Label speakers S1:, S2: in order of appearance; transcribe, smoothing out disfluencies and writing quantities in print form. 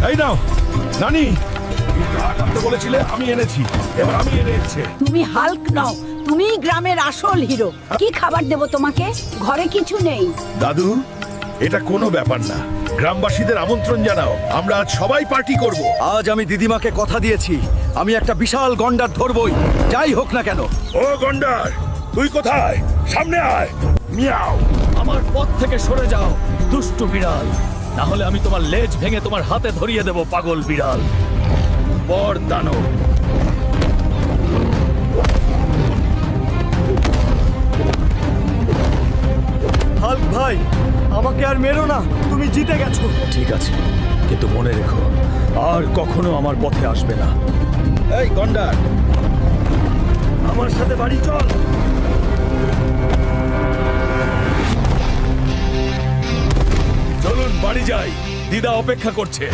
S1: এই নাও নানি, আনতে বলেছিলে, আমি এনেছি, এবার আমি এনেছি।
S2: তুমি হাল্ক নও, তুমি গ্রামের আসল হিরো। কি খাবার দেব তোমাকে? ঘরে কিছু নেই।
S1: দাদু, এটা কোনো ব্যাপার না, গ্রামবাসীদের আমন্ত্রণ জানাও, আমরা আজ সবাই পার্টি করব।
S3: আজ আমি দিদিমাকে কথা দিয়েছি, আমি একটা বিশাল গন্ডার ধরবই, যাই হোক না কেন।
S1: ও গন্ডার, তুই কোথায়? সামনে আয়। মিয়াও।
S4: আমার পথ থেকে সরে যাও দুষ্টু বিড়াল, না হলে আমি তোমার লেজ ভেঙে তোমার হাতে ধরিয়ে দেব পাগল বিড়াল। বর দানব।
S3: হাল্ক ভাই, আমাকে আর মেরো না, তুমি জিতে গেছো।
S4: ঠিক আছে, কিন্তু মনে রেখো আর কখনো আমার পথে আসবে না।
S3: এই গন্ডার, আমার সাথে বাড়ি চল।
S4: চলুন বাড়ি যাই, দিদা অপেক্ষা করছে।